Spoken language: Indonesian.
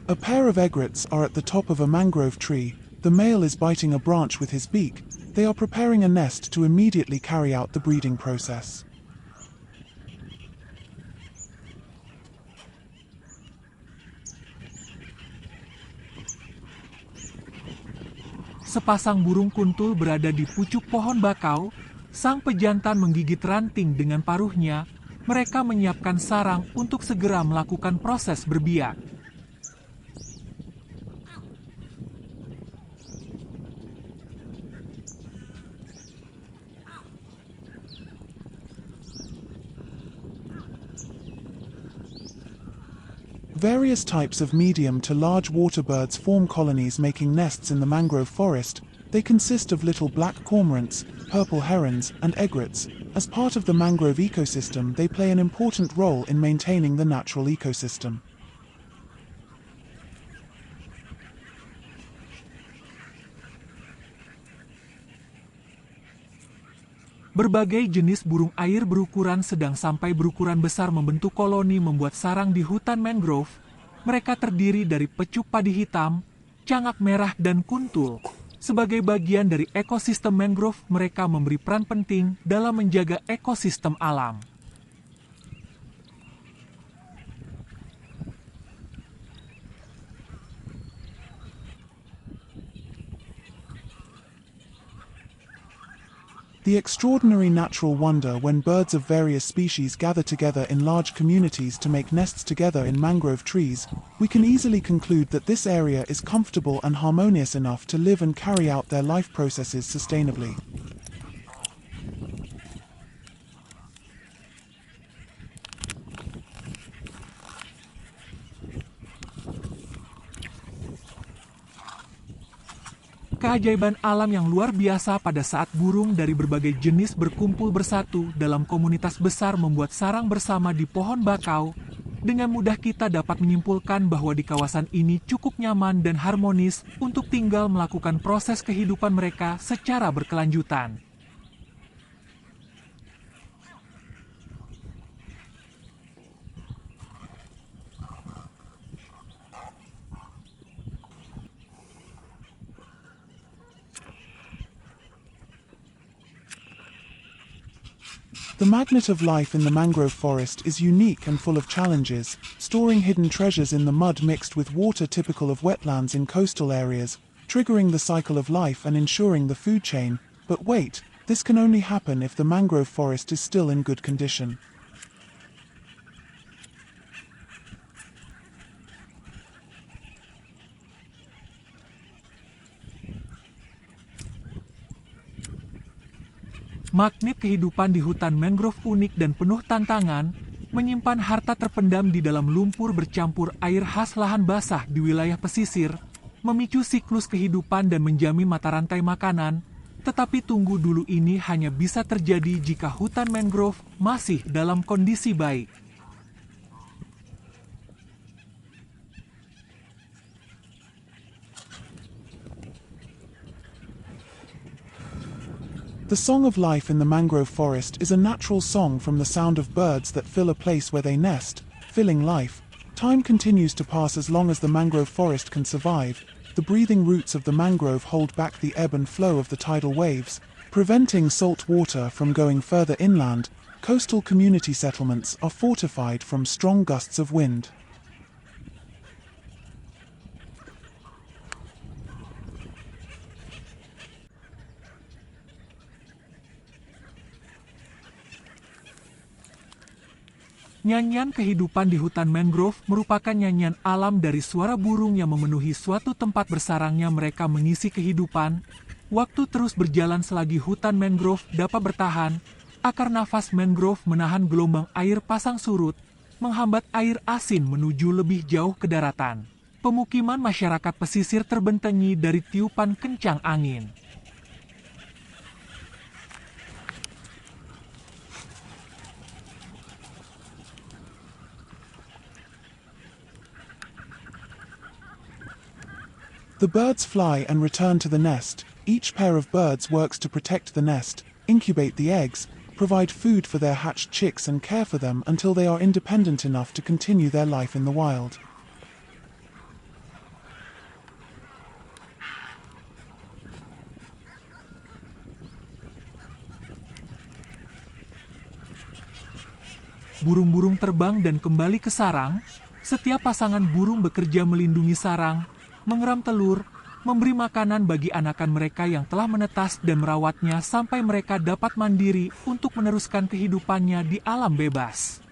A pair of egrets are at the top of a mangrove tree. The male is biting a branch with his beak. They are preparing a nest to immediately carry out the breeding process. Sepasang burung kuntul berada di pucuk pohon bakau. Sang pejantan menggigit ranting dengan paruhnya. Mereka menyiapkan sarang untuk segera melakukan proses berbiak. Various types of medium to large water birds form colonies making nests in the mangrove forest. They consist of little black cormorants, purple herons, and egrets. As part of the mangrove ecosystem, they play an important role in maintaining the natural ecosystem. Berbagai jenis burung air berukuran sedang sampai berukuran besar membentuk koloni membuat sarang di hutan mangrove. Mereka terdiri dari pecup padi hitam, cangak merah, dan kuntul. Sebagai bagian dari ekosistem mangrove, mereka memberi peran penting dalam menjaga ekosistem alam. The extraordinary natural wonder when birds of various species gather together in large communities to make nests together in mangrove trees, we can easily conclude that this area is comfortable and harmonious enough to live and carry out their life processes sustainably. Keajaiban alam yang luar biasa pada saat burung dari berbagai jenis berkumpul bersatu dalam komunitas besar membuat sarang bersama di pohon bakau. Dengan mudah kita dapat menyimpulkan bahwa di kawasan ini cukup nyaman dan harmonis untuk tinggal melakukan proses kehidupan mereka secara berkelanjutan. The magnet of life in the mangrove forest is unique and full of challenges, storing hidden treasures in the mud mixed with water typical of wetlands in coastal areas, triggering the cycle of life and ensuring the food chain. But wait, this can only happen if the mangrove forest is still in good condition. Magnet kehidupan di hutan mangrove unik dan penuh tantangan, menyimpan harta terpendam di dalam lumpur bercampur air khas lahan basah di wilayah pesisir, memicu siklus kehidupan dan menjamin mata rantai makanan. Tetapi tunggu dulu, ini hanya bisa terjadi jika hutan mangrove masih dalam kondisi baik. The song of life in the mangrove forest is a natural song from the sound of birds that fill a place where they nest, filling life. Time continues to pass as long as the mangrove forest can survive. The breathing roots of the mangrove hold back the ebb and flow of the tidal waves, preventing salt water from going further inland. Coastal community settlements are fortified from strong gusts of wind. Nyanyian kehidupan di hutan mangrove merupakan nyanyian alam dari suara burung yang memenuhi suatu tempat bersarangnya mereka mengisi kehidupan. Waktu terus berjalan selagi hutan mangrove dapat bertahan. Akar nafas mangrove menahan gelombang air pasang surut, menghambat air asin menuju lebih jauh ke daratan. Pemukiman masyarakat pesisir terbentengi dari tiupan kencang angin. The birds fly and return to the nest. Each pair of birds works to protect the nest, incubate the eggs, provide food for their hatched chicks and care for them until they are independent enough to continue their life in the wild. burung-burung terbang dan kembali ke sarang, setiap pasangan burung bekerja melindungi sarang, mengeram telur, memberi makanan bagi anakan mereka yang telah menetas dan merawatnya sampai mereka dapat mandiri untuk meneruskan kehidupannya di alam bebas.